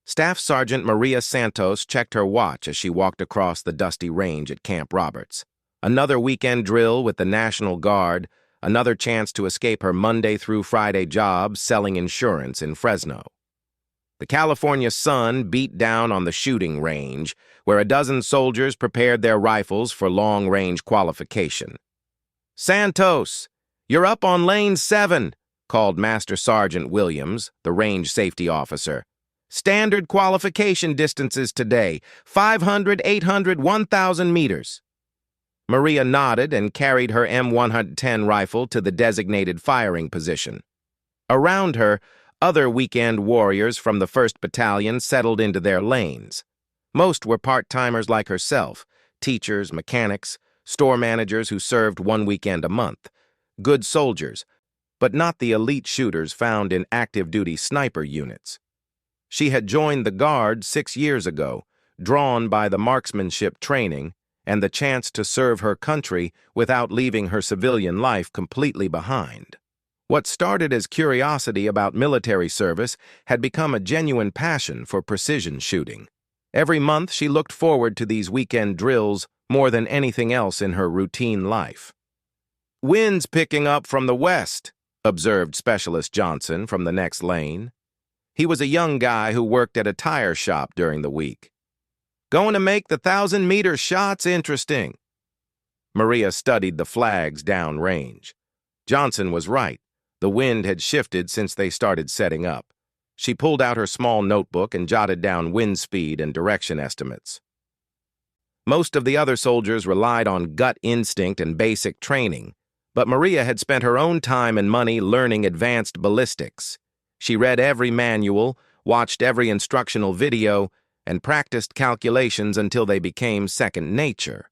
Staff Sergeant Maria Santos checked her watch as she walked across the dusty range at Camp Roberts. Another weekend drill with the National Guard, another chance to escape her Monday through Friday job selling insurance in Fresno. The California sun beat down on the shooting range, where a dozen soldiers prepared their rifles for long-range qualification. "Santos, you're up on lane 7, called Master Sergeant Williams, the range safety officer. "Standard qualification distances today, 500, 800, 1,000 meters. Maria nodded and carried her M110 rifle to the designated firing position. Around her, other weekend warriors from the 1st Battalion settled into their lanes. Most were part-timers like herself, teachers, mechanics, store managers who served one weekend a month. Good soldiers, but not the elite shooters found in active-duty sniper units. She had joined the Guard 6 years ago, drawn by the marksmanship training and the chance to serve her country without leaving her civilian life completely behind. What started as curiosity about military service had become a genuine passion for precision shooting. Every month she looked forward to these weekend drills more than anything else in her routine life. "Wind's picking up from the west," observed Specialist Johnson from the next lane. He was a young guy who worked at a tire shop during the week. "Going to make the 1,000-meter shots interesting." Maria studied the flags downrange. Johnson was right. The wind had shifted since they started setting up. She pulled out her small notebook and jotted down wind speed and direction estimates. Most of the other soldiers relied on gut instinct and basic training, but Maria had spent her own time and money learning advanced ballistics. She read every manual, watched every instructional video, and practiced calculations until they became second nature.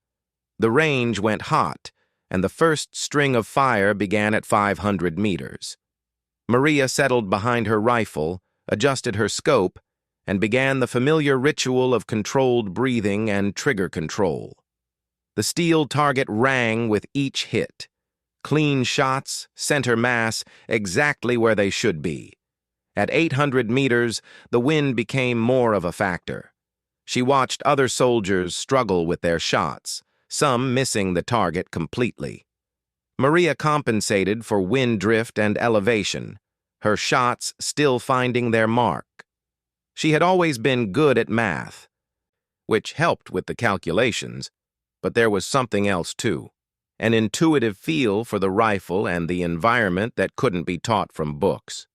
The range went hot, and the first string of fire began at 500 meters. Maria settled behind her rifle, adjusted her scope, and began the familiar ritual of controlled breathing and trigger control. The steel target rang with each hit. Clean shots, center mass, exactly where they should be. At 800 meters, the wind became more of a factor. She watched other soldiers struggle with their shots, some missing the target completely. Maria compensated for wind drift and elevation, her shots still finding their mark. She had always been good at math, which helped with the calculations, but there was something else too, an intuitive feel for the rifle and the environment that couldn't be taught from books.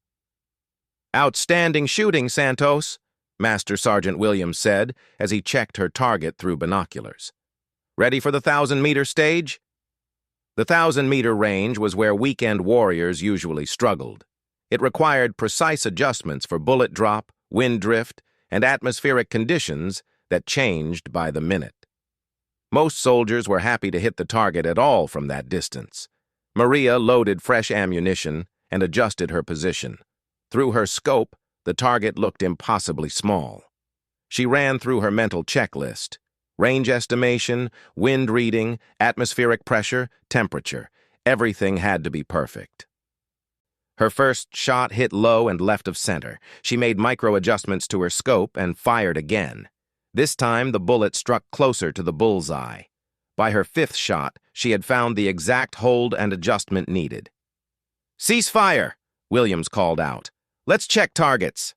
"Outstanding shooting, Santos," Master Sergeant Williams said as he checked her target through binoculars. "Ready for the 1,000-meter stage?" The 1,000-meter range was where weekend warriors usually struggled. It required precise adjustments for bullet drop, wind drift, and atmospheric conditions that changed by the minute. Most soldiers were happy to hit the target at all from that distance. Maria loaded fresh ammunition and adjusted her position. Through her scope, the target looked impossibly small. She ran through her mental checklist: range estimation, wind reading, atmospheric pressure, temperature. Everything had to be perfect. Her first shot hit low and left of center. She made micro-adjustments to her scope and fired again. This time, the bullet struck closer to the bullseye. By her 5th shot, she had found the exact hold and adjustment needed. "Cease fire," Williams called out. "Let's check targets."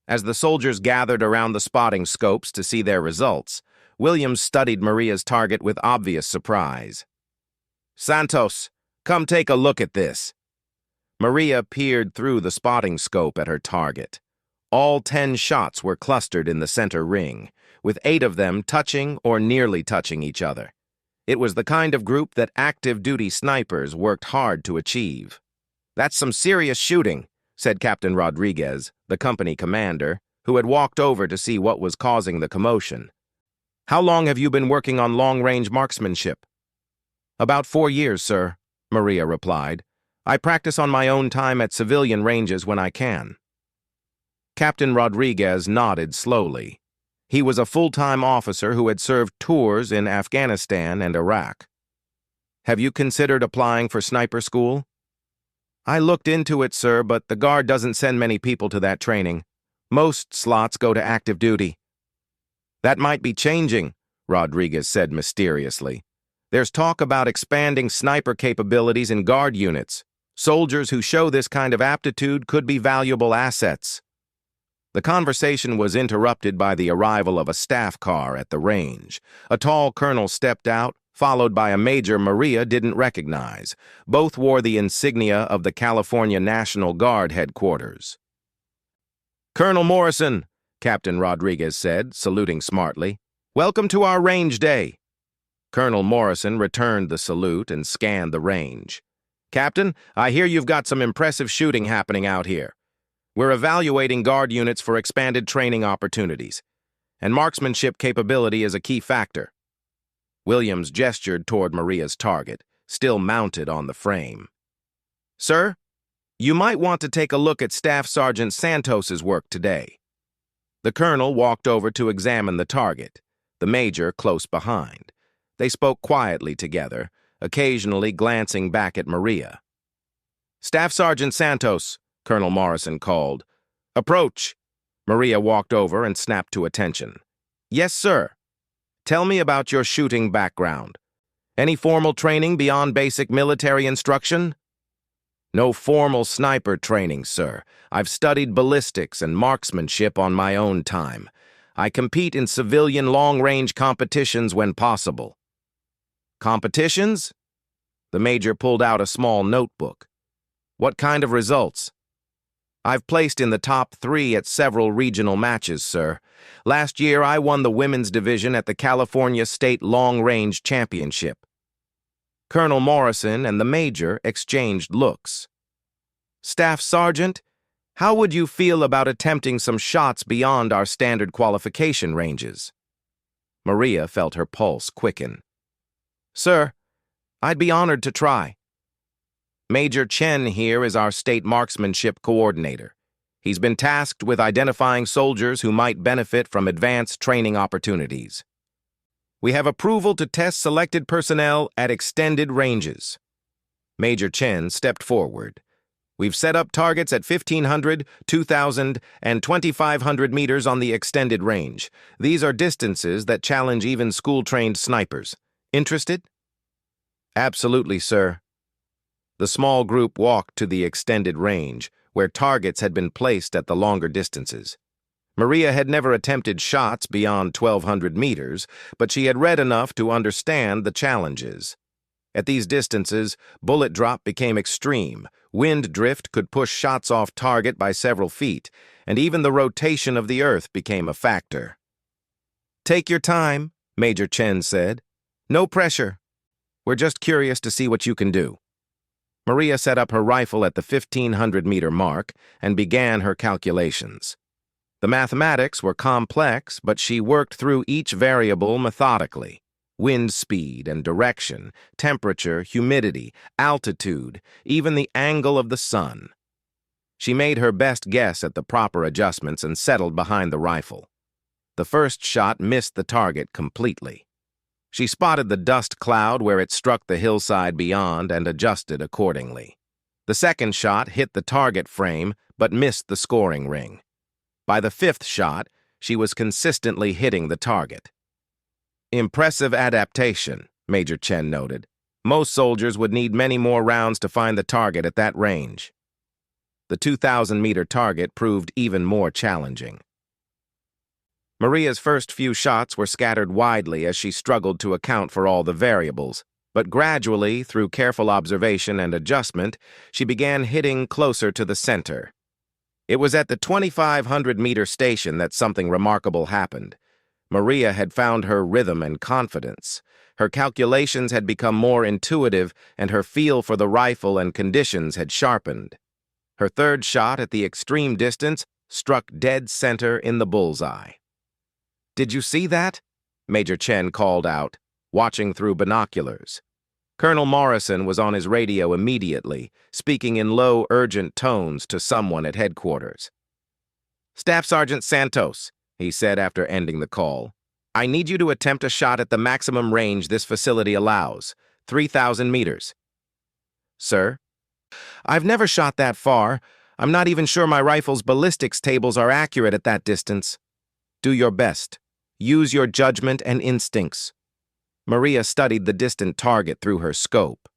As the soldiers gathered around the spotting scopes to see their results, Williams studied Maria's target with obvious surprise. "Santos, come take a look at this." Maria peered through the spotting scope at her target. All 10 shots were clustered in the center ring, with 8 of them touching or nearly touching each other. It was the kind of group that active-duty snipers worked hard to achieve. "That's some serious shooting," said Captain Rodriguez, the company commander, who had walked over to see what was causing the commotion. "How long have you been working on long-range marksmanship?" "About 4 years, sir," Maria replied. "I practice on my own time at civilian ranges when I can." Captain Rodriguez nodded slowly. He was a full-time officer who had served tours in Afghanistan and Iraq. "Have you considered applying for sniper school?" "I looked into it, sir, but the Guard doesn't send many people to that training," Most slots go to active duty. That might be changing, Rodriguez said mysteriously. There's talk about expanding sniper capabilities in guard units. Soldiers who show this kind of aptitude could be valuable assets. The conversation was interrupted by the arrival of a staff car at the range. A tall colonel stepped out, followed by a major Maria didn't recognize. Both wore the insignia of the California National Guard headquarters. "Colonel Morrison," Captain Rodriguez said, saluting smartly. "Welcome to our range day." Colonel Morrison returned the salute and scanned the range. "Captain, I hear you've got some impressive shooting happening out here. We're evaluating guard units for expanded training opportunities, and marksmanship capability is a key factor." Williams gestured toward Maria's target, still mounted on the frame. "Sir, you might want to take a look at Staff Sergeant Santos's work today." The colonel walked over to examine the target, the major close behind. They spoke quietly together, occasionally glancing back at Maria. "Staff Sergeant Santos," Colonel Morrison called. "Approach." Maria walked over and snapped to attention. "Yes, sir. Tell me about your shooting background. Any formal training beyond basic military instruction?" "No formal sniper training, sir. I've studied ballistics and marksmanship on my own time. I compete in civilian long-range competitions when possible." "Competitions?" The major pulled out a small notebook. "What kind of results?" "I've placed in the top 3 at several regional matches, sir. Last year, I won the women's division at the California State Long Range Championship." Colonel Morrison and the major exchanged looks. "Staff Sergeant, how would you feel about attempting some shots beyond our standard qualification ranges?" Maria felt her pulse quicken. "Sir, I'd be honored to try. Major Chen here is our state marksmanship coordinator. He's been tasked with identifying soldiers who might benefit from advanced training opportunities. We have approval to test selected personnel at extended ranges." Major Chen stepped forward. "We've set up targets at 1,500, 2,000, and 2,500 meters on the extended range. These are distances that challenge even school-trained snipers. Interested?" "Absolutely, sir." The small group walked to the extended range, where targets had been placed at the longer distances. Maria had never attempted shots beyond 1,200 meters, but she had read enough to understand the challenges. At these distances, bullet drop became extreme, wind drift could push shots off target by several feet, and even the rotation of the earth became a factor. "Take your time," Major Chen said. "No pressure. We're just curious to see what you can do." Maria set up her rifle at the 1,500-meter mark and began her calculations. The mathematics were complex, but she worked through each variable methodically. Wind speed and direction, temperature, humidity, altitude, even the angle of the sun. She made her best guess at the proper adjustments and settled behind the rifle. The first shot missed the target completely. She spotted the dust cloud where it struck the hillside beyond and adjusted accordingly. The second shot hit the target frame but missed the scoring ring. By the 5th shot, she was consistently hitting the target. "Impressive adaptation," Major Chen noted. "Most soldiers would need many more rounds to find the target at that range." The 2,000-meter target proved even more challenging. Maria's first few shots were scattered widely as she struggled to account for all the variables, but gradually, through careful observation and adjustment, she began hitting closer to the center. It was at the 2,500-meter station that something remarkable happened. Maria had found her rhythm and confidence. Her calculations had become more intuitive, and her feel for the rifle and conditions had sharpened. Her third shot at the extreme distance struck dead center in the bullseye. "Did you see that?" Major Chen called out, watching through binoculars. Colonel Morrison was on his radio immediately, speaking in low, urgent tones to someone at headquarters. "Staff Sergeant Santos," he said after ending the call, "I need you to attempt a shot at the maximum range this facility allows, 3,000 meters." "Sir?" "I've never shot that far. I'm not even sure my rifle's ballistics tables are accurate at that distance. Do your best. Use your judgment and instincts. Maria studied the distant target through her scope.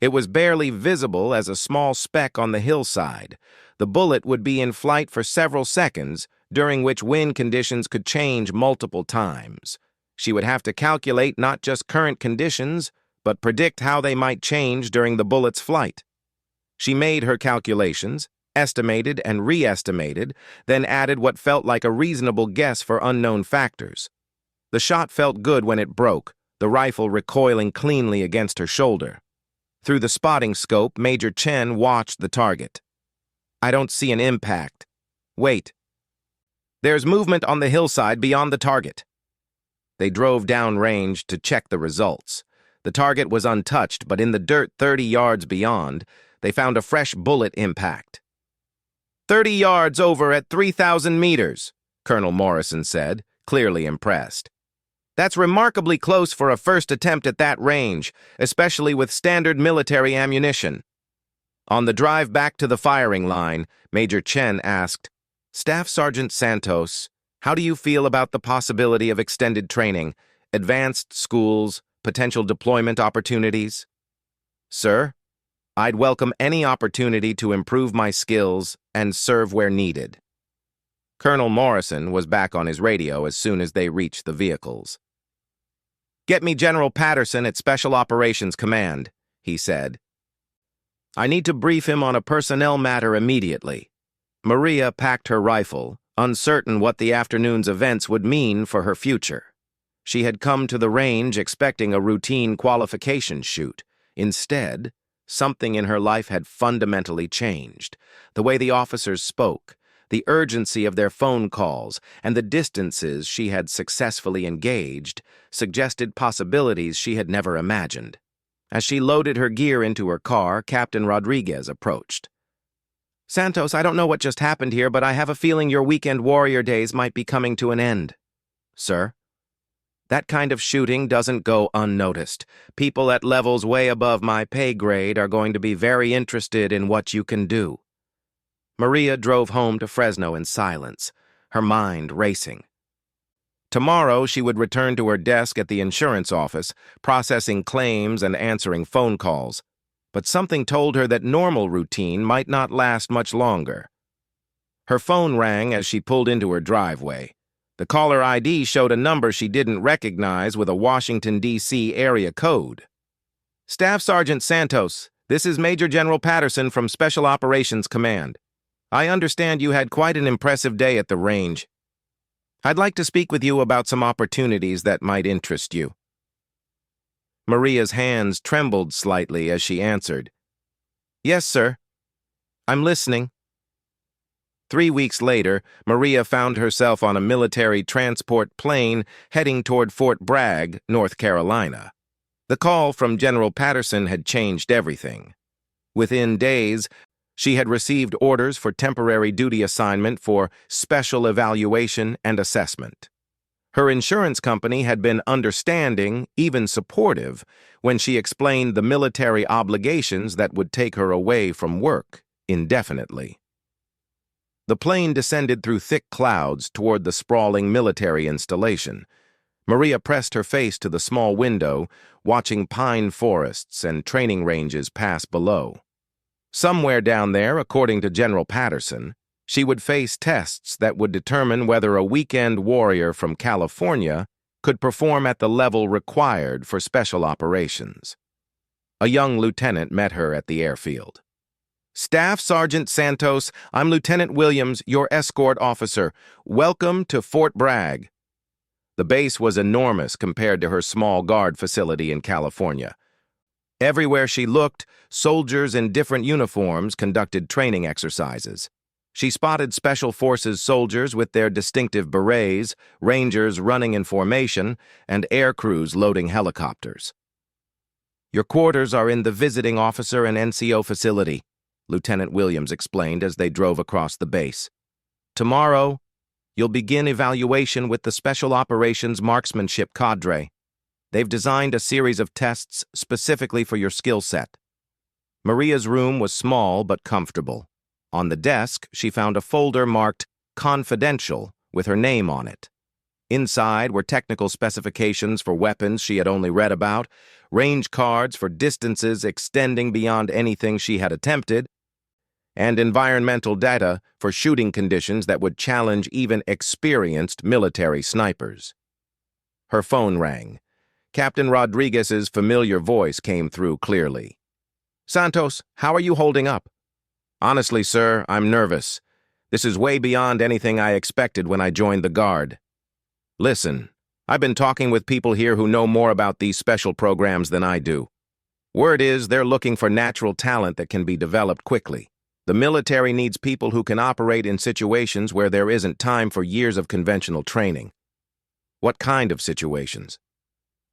It was barely visible as a small speck on the hillside. The bullet would be in flight for several seconds, during which wind conditions could change multiple times. She would have to calculate not just current conditions, but predict how they might change during the bullet's flight. She made her calculations, estimated and re-estimated, then added what felt like a reasonable guess for unknown factors. The shot felt good when it broke, the rifle recoiling cleanly against her shoulder. Through the spotting scope, Major Chen watched the target. I don't see an impact. Wait. There's movement on the hillside beyond the target. They drove downrange to check the results. The target was untouched, but in the dirt 30 yards beyond, they found a fresh bullet impact. 30 yards over at 3,000 meters, Colonel Morrison said, clearly impressed. That's remarkably close for a first attempt at that range, especially with standard military ammunition. On the drive back to the firing line, Major Chen asked, Staff Sergeant Santos, how do you feel about the possibility of extended training, advanced schools, potential deployment opportunities? Sir, I'd welcome any opportunity to improve my skills and serve where needed. Colonel Morrison was back on his radio as soon as they reached the vehicles. Get me General Patterson at Special Operations Command, he said. I need to brief him on a personnel matter immediately. Maria packed her rifle, uncertain what the afternoon's events would mean for her future. She had come to the range expecting a routine qualification shoot. Instead, something in her life had fundamentally changed. The way the officers spoke, the urgency of their phone calls, and the distances she had successfully engaged suggested possibilities she had never imagined. As she loaded her gear into her car, Captain Rodriguez approached. Santos, I don't know what just happened here, but I have a feeling your weekend warrior days might be coming to an end. Sir? That kind of shooting doesn't go unnoticed. People at levels way above my pay grade are going to be very interested in what you can do. Maria drove home to Fresno in silence, her mind racing. Tomorrow, she would return to her desk at the insurance office, processing claims and answering phone calls. But something told her that normal routine might not last much longer. Her phone rang as she pulled into her driveway. The caller ID showed a number she didn't recognize with a Washington, D.C. area code. Staff Sergeant Santos, this is Major General Patterson from Special Operations Command. I understand you had quite an impressive day at the range. I'd like to speak with you about some opportunities that might interest you. Maria's hands trembled slightly as she answered. Yes, sir. I'm listening. 3 weeks later, Maria found herself on a military transport plane heading toward Fort Bragg, North Carolina. The call from General Patterson had changed everything. Within days, she had received orders for temporary duty assignment for special evaluation and assessment. Her insurance company had been understanding, even supportive, when she explained the military obligations that would take her away from work indefinitely. The plane descended through thick clouds toward the sprawling military installation. Maria pressed her face to the small window, watching pine forests and training ranges pass below. Somewhere down there, according to General Patterson, she would face tests that would determine whether a weekend warrior from California could perform at the level required for special operations. A young lieutenant met her at the airfield. Staff Sergeant Santos, I'm Lieutenant Williams, your escort officer. Welcome to Fort Bragg. The base was enormous compared to her small guard facility in California. Everywhere she looked, soldiers in different uniforms conducted training exercises. She spotted Special Forces soldiers with their distinctive berets, Rangers running in formation, and air crews loading helicopters. Your quarters are in the visiting officer and NCO facility, Lieutenant Williams explained as they drove across the base. Tomorrow, you'll begin evaluation with the Special Operations Marksmanship Cadre. They've designed a series of tests specifically for your skill set. Maria's room was small but comfortable. On the desk, she found a folder marked Confidential with her name on it. Inside were technical specifications for weapons she had only read about, range cards for distances extending beyond anything she had attempted, and environmental data for shooting conditions that would challenge even experienced military snipers. Her phone rang. Captain Rodriguez's familiar voice came through clearly. "Santos, how are you holding up?" "Honestly, sir, I'm nervous. This is way beyond anything I expected when I joined the Guard. Listen, I've been talking with people here who know more about these special programs than I do. Word is they're looking for natural talent that can be developed quickly. The military needs people who can operate in situations where there isn't time for years of conventional training." "What kind of situations?"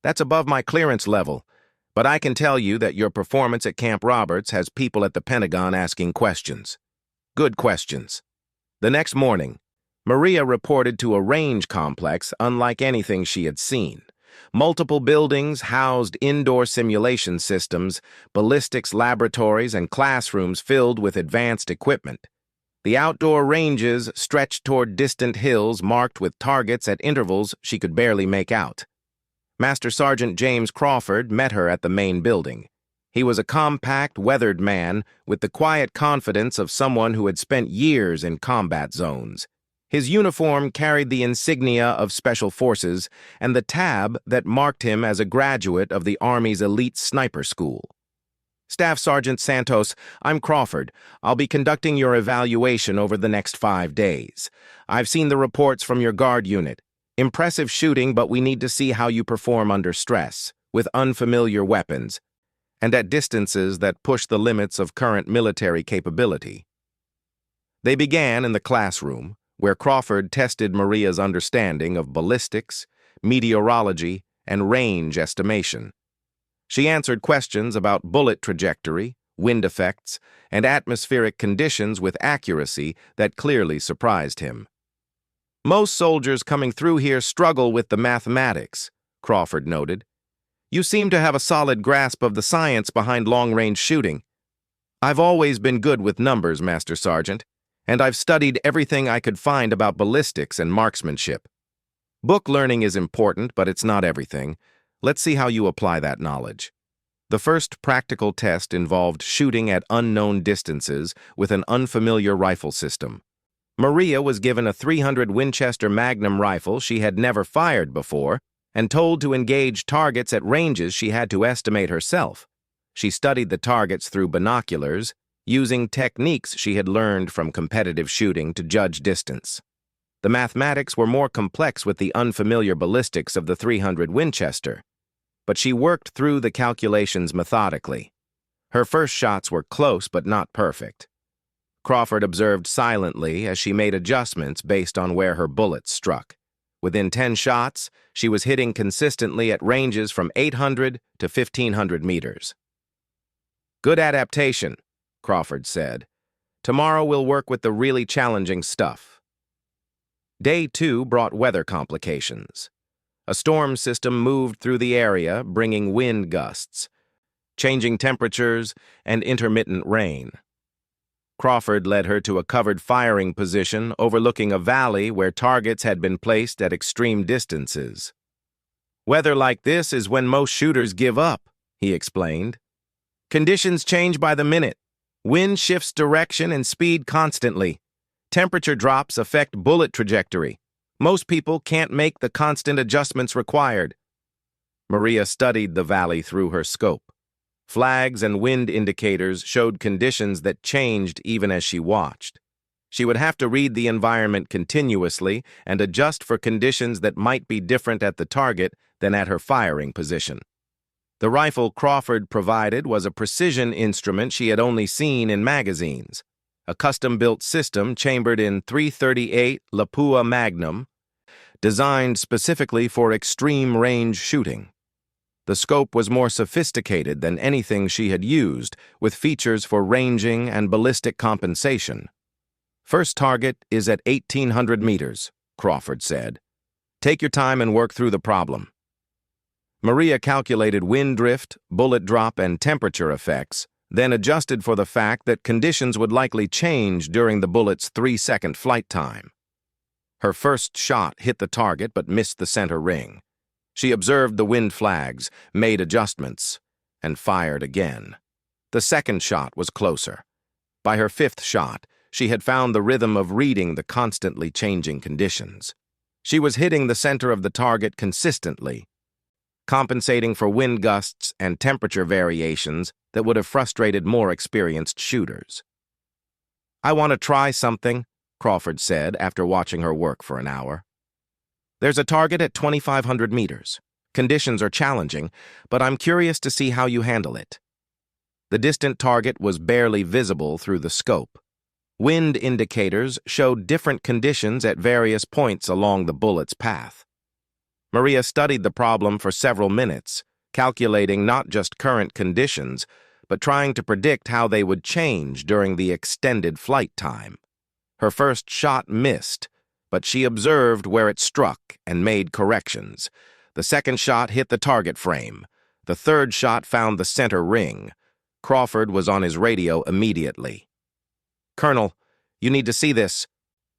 "That's above my clearance level, but I can tell you that your performance at Camp Roberts has people at the Pentagon asking questions. Good questions." The next morning, Maria reported to a range complex unlike anything she had seen. Multiple buildings housed indoor simulation systems, ballistics laboratories, and classrooms filled with advanced equipment. The outdoor ranges stretched toward distant hills marked with targets at intervals she could barely make out. Master Sergeant James Crawford met her at the main building. He was a compact, weathered man with the quiet confidence of someone who had spent years in combat zones. His uniform carried the insignia of Special Forces and the tab that marked him as a graduate of the Army's elite sniper school. "Staff Sergeant Santos, I'm Crawford. I'll be conducting your evaluation over the next 5 days. I've seen the reports from your Guard unit. Impressive shooting, but we need to see how you perform under stress, with unfamiliar weapons, and at distances that push the limits of current military capability." They began in the classroom, where Crawford tested Maria's understanding of ballistics, meteorology, and range estimation. She answered questions about bullet trajectory, wind effects, and atmospheric conditions with accuracy that clearly surprised him. "Most soldiers coming through here struggle with the mathematics," Crawford noted. "You seem to have a solid grasp of the science behind long-range shooting." "I've always been good with numbers, Master Sergeant, and I've studied everything I could find about ballistics and marksmanship. Book learning is important, but it's not everything. Let's see how you apply that knowledge." The first practical test involved shooting at unknown distances with an unfamiliar rifle system. Maria was given a .300 Winchester Magnum rifle she had never fired before and told to engage targets at ranges she had to estimate herself. She studied the targets through binoculars, using techniques she had learned from competitive shooting to judge distance. The mathematics were more complex with the unfamiliar ballistics of the .300 Winchester, but she worked through the calculations methodically. Her first shots were close but not perfect. Crawford observed silently as she made adjustments based on where her bullets struck. Within 10 shots, she was hitting consistently at ranges from 800 to 1,500 meters. "Good adaptation," Crawford said. "Tomorrow we'll work with the really challenging stuff." Day 2 brought weather complications. A storm system moved through the area, bringing wind gusts, changing temperatures, and intermittent rain. Crawford led her to a covered firing position overlooking a valley where targets had been placed at extreme distances. "Weather like this is when most shooters give up," he explained. "Conditions change by the minute. Wind shifts direction and speed constantly. Temperature drops affect bullet trajectory. Most people can't make the constant adjustments required." Maria studied the valley through her scope. Flags and wind indicators showed conditions that changed even as she watched. She would have to read the environment continuously and adjust for conditions that might be different at the target than at her firing position. The rifle Crawford provided was a precision instrument she had only seen in magazines, a custom-built system chambered in .338 Lapua Magnum, designed specifically for extreme-range shooting. The scope was more sophisticated than anything she had used, with features for ranging and ballistic compensation. "First target is at 1,800 meters, Crawford said. "Take your time and work through the problem." Maria calculated wind drift, bullet drop, and temperature effects, then adjusted for the fact that conditions would likely change during the bullet's 3-second flight time. Her first shot hit the target but missed the center ring. She observed the wind flags, made adjustments, and fired again. The second shot was closer. By her fifth shot, she had found the rhythm of reading the constantly changing conditions. She was hitting the center of the target consistently, compensating for wind gusts and temperature variations that would have frustrated more experienced shooters. "I want to try something," Crawford said after watching her work for an hour. "There's a target at 2,500 meters. Conditions are challenging, but I'm curious to see how you handle it." The distant target was barely visible through the scope. Wind indicators showed different conditions at various points along the bullet's path. Maria studied the problem for several minutes, calculating not just current conditions, but trying to predict how they would change during the extended flight time. Her first shot missed, but she observed where it struck and made corrections. The second shot hit the target frame. The third shot found the center ring. Crawford was on his radio immediately. "Colonel, you need to see this.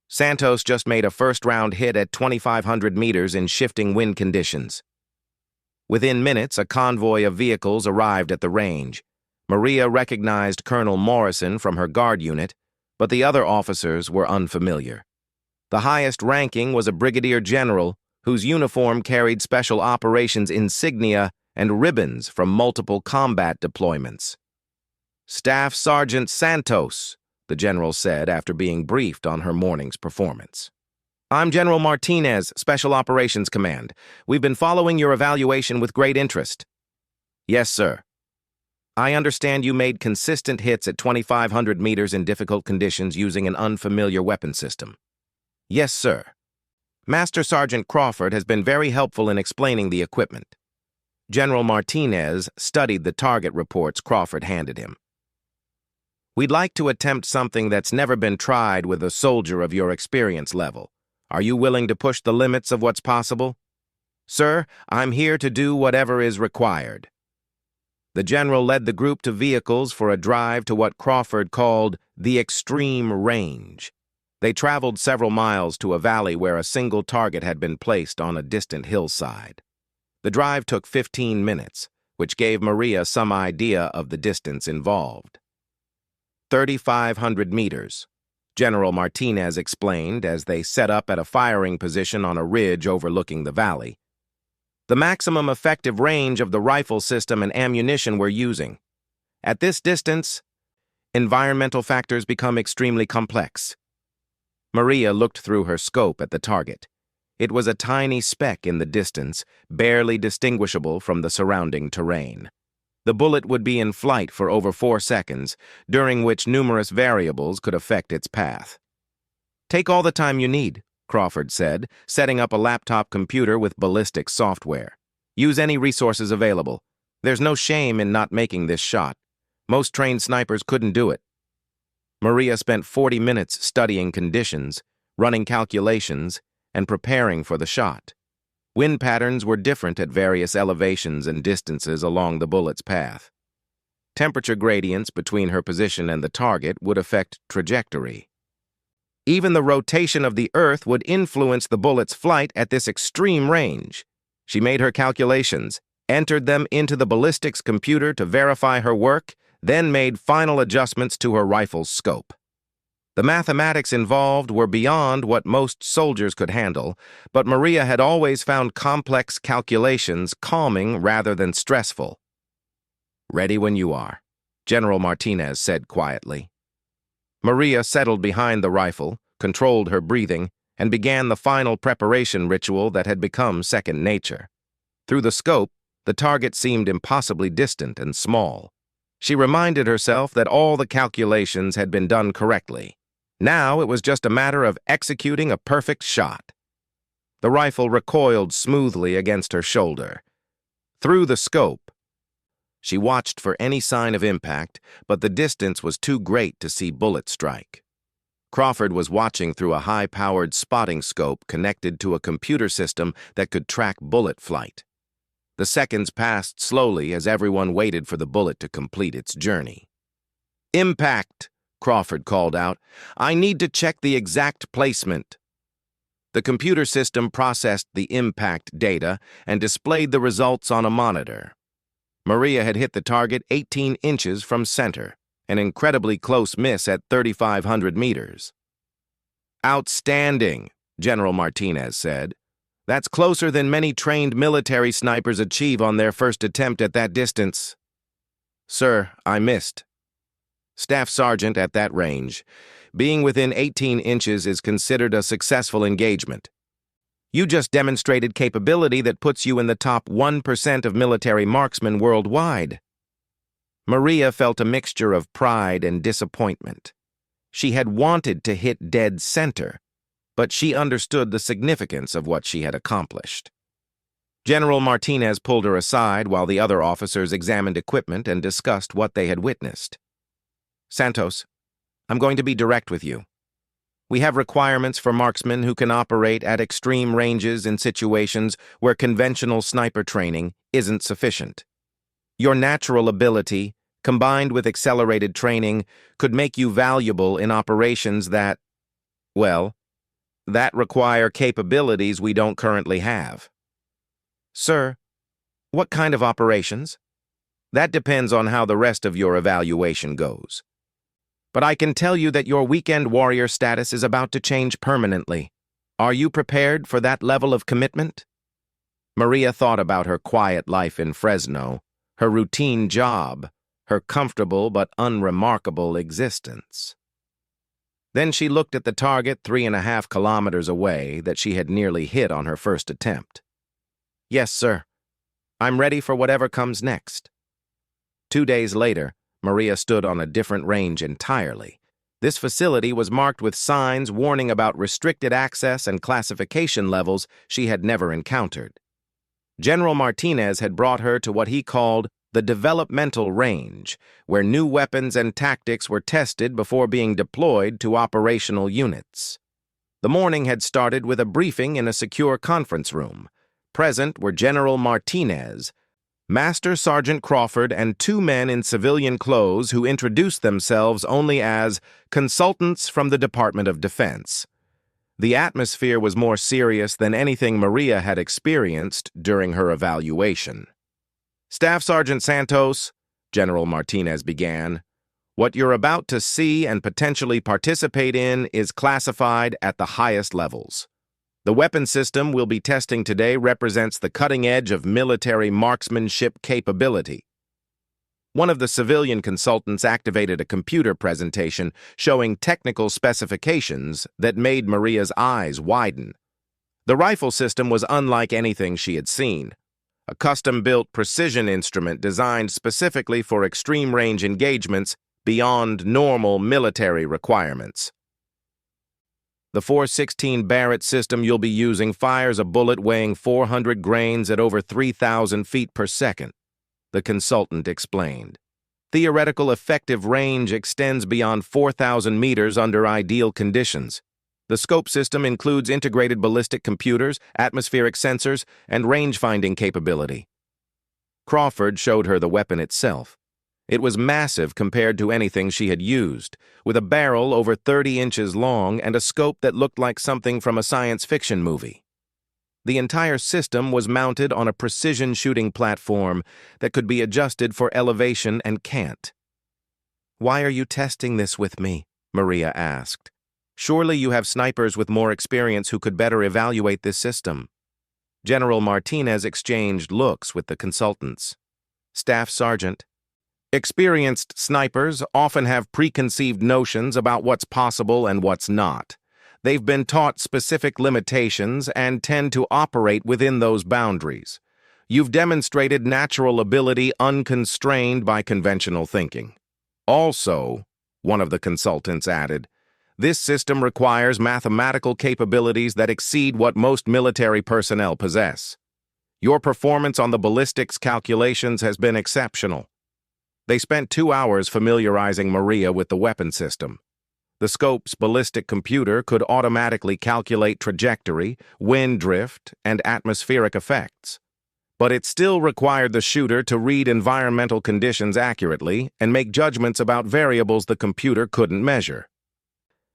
Santos just made a first-round hit at 2,500 meters in shifting wind conditions." Within minutes, a convoy of vehicles arrived at the range. Maria recognized Colonel Morrison from her guard unit, but the other officers were unfamiliar. The highest ranking was a brigadier general whose uniform carried special operations insignia and ribbons from multiple combat deployments. "Staff Sergeant Santos," the general said after being briefed on her morning's performance. "I'm General Martinez, Special Operations Command. We've been following your evaluation with great interest." "Yes, sir. I understand you made consistent hits at 2,500 meters in difficult conditions using an unfamiliar weapon system." "Yes, sir. Master Sergeant Crawford has been very helpful in explaining the equipment." General Martinez studied the target reports Crawford handed him. "We'd like to attempt something that's never been tried with a soldier of your experience level. Are you willing to push the limits of what's possible?" "Sir, I'm here to do whatever is required." The general led the group to vehicles for a drive to what Crawford called the extreme range. They traveled several miles to a valley where a single target had been placed on a distant hillside. The drive took 15 minutes, which gave Maria some idea of the distance involved. 3,500 meters, General Martinez explained as they set up at a firing position on a ridge overlooking the valley. "The maximum effective range of the rifle system and ammunition we're using. At this distance, environmental factors become extremely complex." Maria looked through her scope at the target. It was a tiny speck in the distance, barely distinguishable from the surrounding terrain. The bullet would be in flight for over 4 seconds, during which numerous variables could affect its path. "Take all the time you need," Crawford said, setting up a laptop computer with ballistics software. "Use any resources available. There's no shame in not making this shot. Most trained snipers couldn't do it." Maria spent 40 minutes studying conditions, running calculations, and preparing for the shot. Wind patterns were different at various elevations and distances along the bullet's path. Temperature gradients between her position and the target would affect trajectory. Even the rotation of the Earth would influence the bullet's flight at this extreme range. She made her calculations, entered them into the ballistics computer to verify her work, then made final adjustments to her rifle's scope. The mathematics involved were beyond what most soldiers could handle, but Maria had always found complex calculations calming rather than stressful. "Ready when you are," General Martinez said quietly. Maria settled behind the rifle, controlled her breathing, and began the final preparation ritual that had become second nature. Through the scope, the target seemed impossibly distant and small. She reminded herself that all the calculations had been done correctly. Now it was just a matter of executing a perfect shot. The rifle recoiled smoothly against her shoulder. Through the scope, she watched for any sign of impact, but the distance was too great to see bullet strike. Crawford was watching through a high-powered spotting scope connected to a computer system that could track bullet flight. The seconds passed slowly as everyone waited for the bullet to complete its journey. "Impact," Crawford called out. "I need to check the exact placement." The computer system processed the impact data and displayed the results on a monitor. Maria had hit the target 18 inches from center, an incredibly close miss at 3,500 meters. "Outstanding," General Martinez said. "That's closer than many trained military snipers achieve on their first attempt at that distance." "Sir, I missed." Staff Sergeant at that range. Being within 18 inches is considered a successful engagement. You just demonstrated capability that puts you in the top 1% of military marksmen worldwide. Maria felt a mixture of pride and disappointment. She had wanted to hit dead center, but she understood the significance of what she had accomplished. General Martinez pulled her aside while the other officers examined equipment and discussed what they had witnessed. "Santos, I'm going to be direct with you. We have requirements for marksmen who can operate at extreme ranges in situations where conventional sniper training isn't sufficient. Your natural ability, combined with accelerated training, could make you valuable in operations that require capabilities we don't currently have." "Sir, what kind of operations?" "That depends on how the rest of your evaluation goes. But I can tell you that your weekend warrior status is about to change permanently. Are you prepared for that level of commitment?" Maria thought about her quiet life in Fresno, her routine job, her comfortable but unremarkable existence. Then she looked at the target 3.5 kilometers away that she had nearly hit on her first attempt. "Yes, sir. I'm ready for whatever comes next." 2 days later, Maria stood on a different range entirely. This facility was marked with signs warning about restricted access and classification levels she had never encountered. General Martinez had brought her to what he called the developmental range, where new weapons and tactics were tested before being deployed to operational units. The morning had started with a briefing in a secure conference room. Present were General Martinez, Master Sergeant Crawford, and 2 men in civilian clothes who introduced themselves only as consultants from the Department of Defense. The atmosphere was more serious than anything Maria had experienced during her evaluation. "Staff Sergeant Santos," General Martinez began, "what you're about to see and potentially participate in is classified at the highest levels. The weapon system we'll be testing today represents the cutting edge of military marksmanship capability." One of the civilian consultants activated a computer presentation showing technical specifications that made Maria's eyes widen. The rifle system was unlike anything she had seen. A custom-built precision instrument designed specifically for extreme-range engagements beyond normal military requirements. "The 416 Barrett system you'll be using fires a bullet weighing 400 grains at over 3,000 feet per second," the consultant explained. "Theoretical effective range extends beyond 4,000 meters under ideal conditions. The scope system includes integrated ballistic computers, atmospheric sensors, and range-finding capability." Crawford showed her the weapon itself. It was massive compared to anything she had used, with a barrel over 30 inches long and a scope that looked like something from a science fiction movie. The entire system was mounted on a precision shooting platform that could be adjusted for elevation and cant. "Why are you testing this with me?" Maria asked. "Surely you have snipers with more experience who could better evaluate this system." General Martinez exchanged looks with the consultants. "Staff Sergeant, experienced snipers often have preconceived notions about what's possible and what's not. They've been taught specific limitations and tend to operate within those boundaries. You've demonstrated natural ability unconstrained by conventional thinking. Also," one of the consultants added, "this system requires mathematical capabilities that exceed what most military personnel possess. Your performance on the ballistics calculations has been exceptional." They spent 2 hours familiarizing Maria with the weapon system. The scope's ballistic computer could automatically calculate trajectory, wind drift, and atmospheric effects. But it still required the shooter to read environmental conditions accurately and make judgments about variables the computer couldn't measure.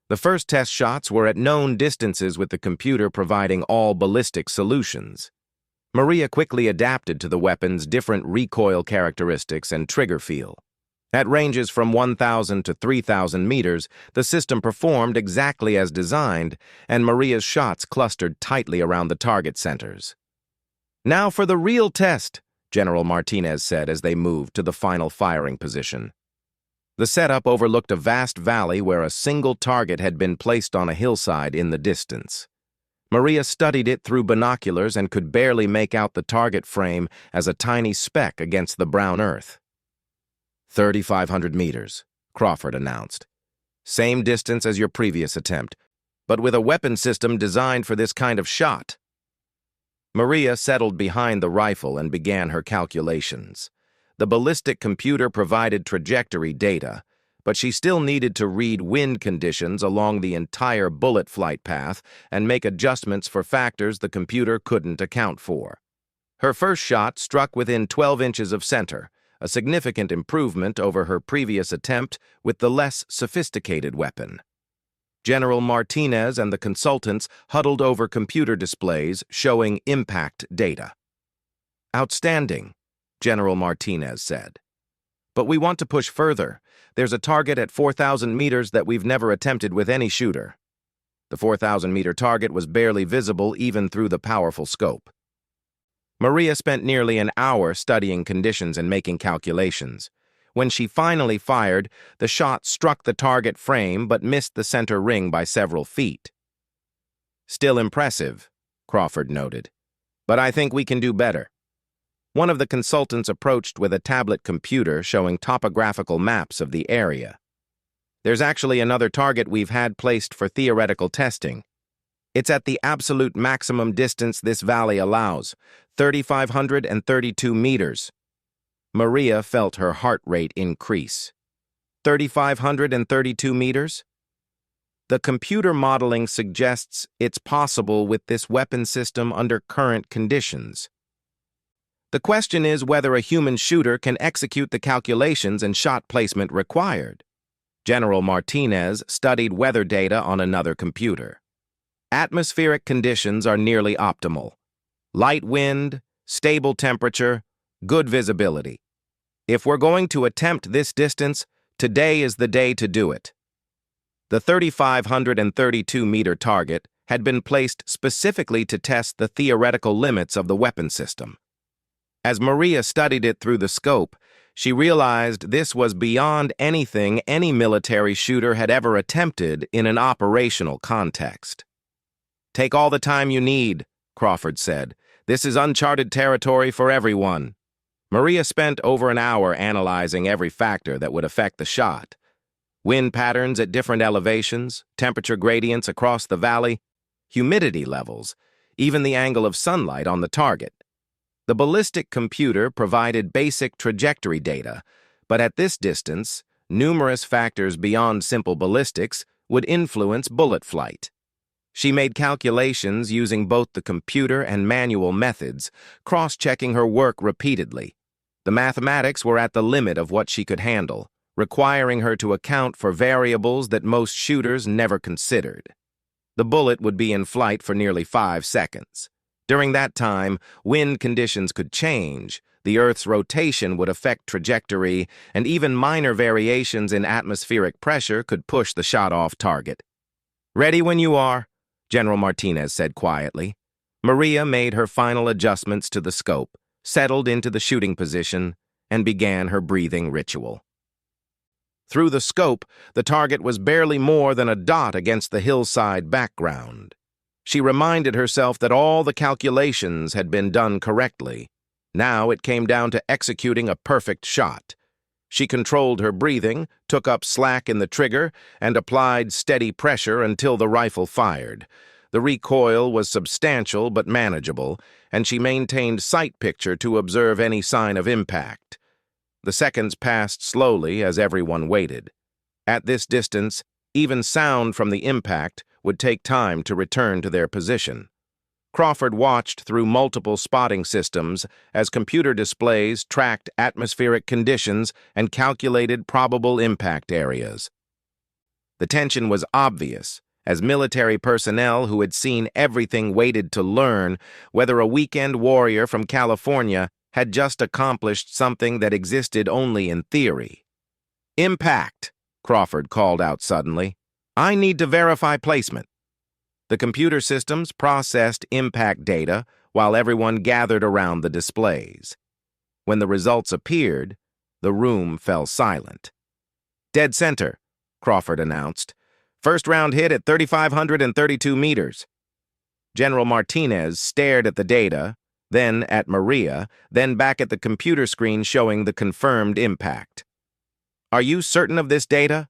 The first test shots were at known distances with the computer providing all ballistic solutions. Maria quickly adapted to the weapon's different recoil characteristics and trigger feel. At ranges from 1,000 to 3,000 meters, the system performed exactly as designed, and Maria's shots clustered tightly around the target centers. "Now for the real test," General Martinez said as they moved to the final firing position. The setup overlooked a vast valley where a single target had been placed on a hillside in the distance. Maria studied it through binoculars and could barely make out the target frame as a tiny speck against the brown earth. 3,500 meters, Crawford announced. "Same distance as your previous attempt, but with a weapon system designed for this kind of shot." Maria settled behind the rifle and began her calculations. The ballistic computer provided trajectory data, but she still needed to read wind conditions along the entire bullet flight path and make adjustments for factors the computer couldn't account for. Her first shot struck within 12 inches of center, a significant improvement over her previous attempt with the less sophisticated weapon. General Martinez and the consultants huddled over computer displays showing impact data. "Outstanding," General Martinez said. "But we want to push further. There's a target at 4,000 meters that we've never attempted with any shooter." The 4,000-meter target was barely visible even through the powerful scope. Maria spent nearly an hour studying conditions and making calculations. When she finally fired, the shot struck the target frame but missed the center ring by several feet. "Still impressive," Crawford noted. "But I think we can do better." One of the consultants approached with a tablet computer showing topographical maps of the area. "There's actually another target we've had placed for theoretical testing. It's at the absolute maximum distance this valley allows, 3,532 meters. Maria felt her heart rate increase. 3,532 meters? The computer modeling suggests it's possible with this weapon system under current conditions. The question is whether a human shooter can execute the calculations and shot placement required. General Martinez studied weather data on another computer. Atmospheric conditions are nearly optimal. Light wind, stable temperature, good visibility. If we're going to attempt this distance, today is the day to do it. The 3,532-meter target had been placed specifically to test the theoretical limits of the weapon system. As Maria studied it through the scope, she realized this was beyond anything any military shooter had ever attempted in an operational context. "Take all the time you need," Crawford said. "This is uncharted territory for everyone." Maria spent over an hour analyzing every factor that would affect the shot. Wind patterns at different elevations, temperature gradients across the valley, humidity levels, even the angle of sunlight on the target. The ballistic computer provided basic trajectory data, but at this distance, numerous factors beyond simple ballistics would influence bullet flight. She made calculations using both the computer and manual methods, cross-checking her work repeatedly. The mathematics were at the limit of what she could handle, requiring her to account for variables that most shooters never considered. The bullet would be in flight for nearly 5 seconds. During that time, wind conditions could change, the Earth's rotation would affect trajectory, and even minor variations in atmospheric pressure could push the shot off target. "Ready when you are," General Martinez said quietly. Maria made her final adjustments to the scope, settled into the shooting position, and began her breathing ritual. Through the scope, the target was barely more than a dot against the hillside background. She reminded herself that all the calculations had been done correctly. Now it came down to executing a perfect shot. She controlled her breathing, took up slack in the trigger, and applied steady pressure until the rifle fired. The recoil was substantial but manageable, and she maintained sight picture to observe any sign of impact. The seconds passed slowly as everyone waited. At this distance, even sound from the impact would take time to return to their position. Crawford watched through multiple spotting systems as computer displays tracked atmospheric conditions and calculated probable impact areas. The tension was obvious, as military personnel who had seen everything waited to learn whether a weekend warrior from California had just accomplished something that existed only in theory. "Impact," Crawford called out suddenly. "I need to verify placement." The computer systems processed impact data while everyone gathered around the displays. When the results appeared, the room fell silent. "Dead center," Crawford announced. "First round hit at 3,532 meters. General Martinez stared at the data, then at Maria, then back at the computer screen showing the confirmed impact. "Are you certain of this data?"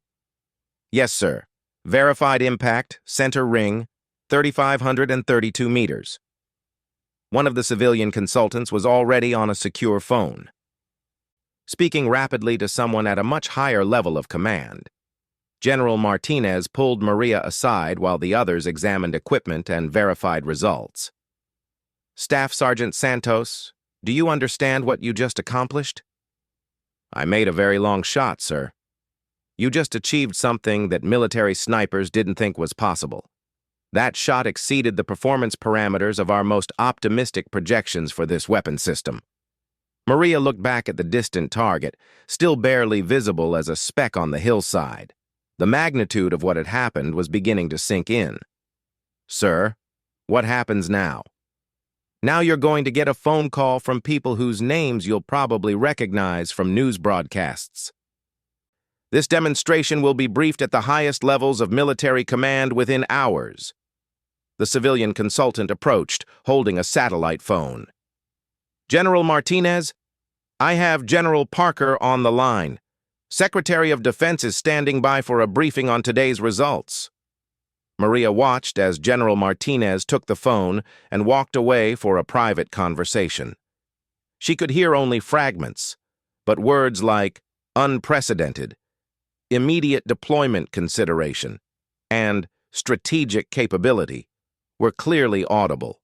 "Yes, sir. Verified impact, center ring, 3,532 meters. One of the civilian consultants was already on a secure phone, speaking rapidly to someone at a much higher level of command. General Martinez pulled Maria aside while the others examined equipment and verified results. "Staff Sergeant Santos, do you understand what you just accomplished?" "I made a very long shot, sir. You just achieved something that military snipers didn't think was possible. That shot exceeded the performance parameters of our most optimistic projections for this weapon system." Maria looked back at the distant target, still barely visible as a speck on the hillside. The magnitude of what had happened was beginning to sink in. "Sir, what happens now?" "Now you're going to get a phone call from people whose names you'll probably recognize from news broadcasts. This demonstration will be briefed at the highest levels of military command within hours." The civilian consultant approached, holding a satellite phone. "General Martinez, I have General Parker on the line. Secretary of Defense is standing by for a briefing on today's results." Maria watched as General Martinez took the phone and walked away for a private conversation. She could hear only fragments, but words like unprecedented, immediate deployment consideration, and strategic capability were clearly audible.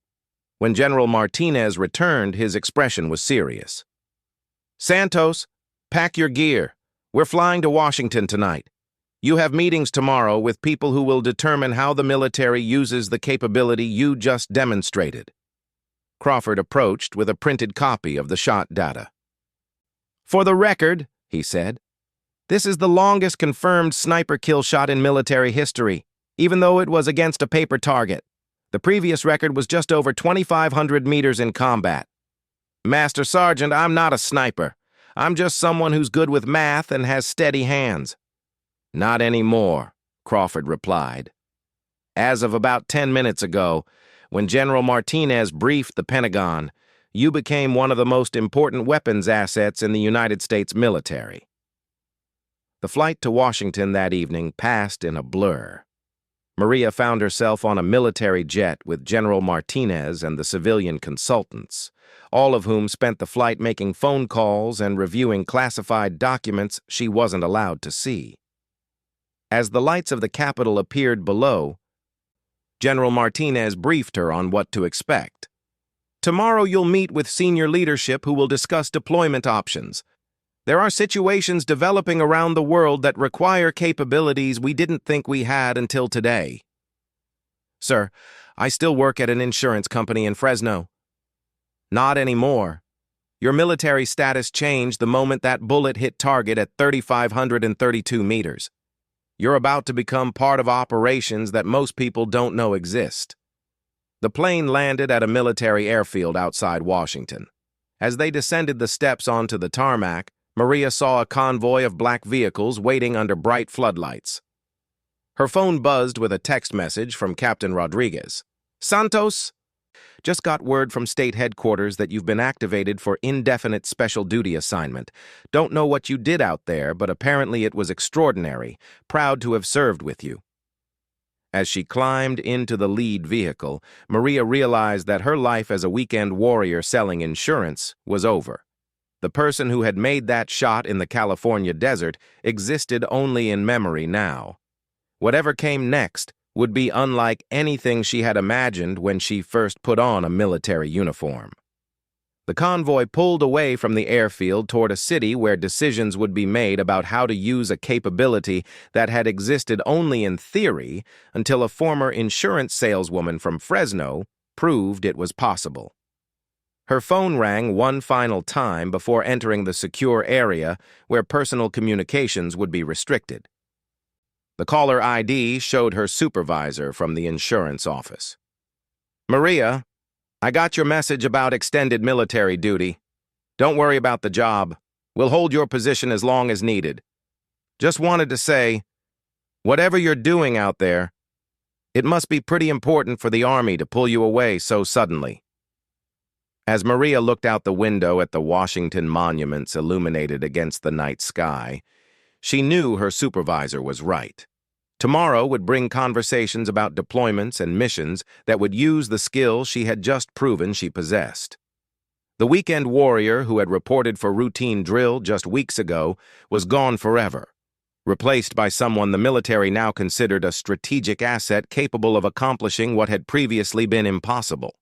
When General Martinez returned, his expression was serious. "Santos, pack your gear. We're flying to Washington tonight. You have meetings tomorrow with people who will determine how the military uses the capability you just demonstrated." Crawford approached with a printed copy of the shot data. "For the record," he said, "this is the longest confirmed sniper kill shot in military history, even though it was against a paper target. The previous record was just over 2,500 meters in combat. Master Sergeant, I'm not a sniper. I'm just someone who's good with math and has steady hands." "Not anymore," Crawford replied. "As of about 10 minutes ago, when General Martinez briefed the Pentagon, you became one of the most important weapons assets in the United States military." The flight to Washington that evening passed in a blur. Maria found herself on a military jet with General Martinez and the civilian consultants, all of whom spent the flight making phone calls and reviewing classified documents she wasn't allowed to see. As the lights of the Capitol appeared below, General Martinez briefed her on what to expect. "Tomorrow you'll meet with senior leadership who will discuss deployment options. There are situations developing around the world that require capabilities we didn't think we had until today." "Sir, I still work at an insurance company in Fresno." "Not anymore. Your military status changed the moment that bullet hit target at 3,532 meters. You're about to become part of operations that most people don't know exist." The plane landed at a military airfield outside Washington. As they descended the steps onto the tarmac, Maria saw a convoy of black vehicles waiting under bright floodlights. Her phone buzzed with a text message from Captain Rodriguez. "Santos, just got word from state headquarters that you've been activated for indefinite special duty assignment. Don't know what you did out there, but apparently it was extraordinary. Proud to have served with you." As she climbed into the lead vehicle, Maria realized that her life as a weekend warrior selling insurance was over. The person who had made that shot in the California desert existed only in memory now. Whatever came next would be unlike anything she had imagined when she first put on a military uniform. The convoy pulled away from the airfield toward a city where decisions would be made about how to use a capability that had existed only in theory until a former insurance saleswoman from Fresno proved it was possible. Her phone rang one final time before entering the secure area where personal communications would be restricted. The caller ID showed her supervisor from the insurance office. "Maria, I got your message about extended military duty. Don't worry about the job. We'll hold your position as long as needed. Just wanted to say, whatever you're doing out there, it must be pretty important for the Army to pull you away so suddenly." As Maria looked out the window at the Washington monuments illuminated against the night sky, she knew her supervisor was right. Tomorrow would bring conversations about deployments and missions that would use the skills she had just proven she possessed. The weekend warrior who had reported for routine drill just weeks ago was gone forever, replaced by someone the military now considered a strategic asset capable of accomplishing what had previously been impossible.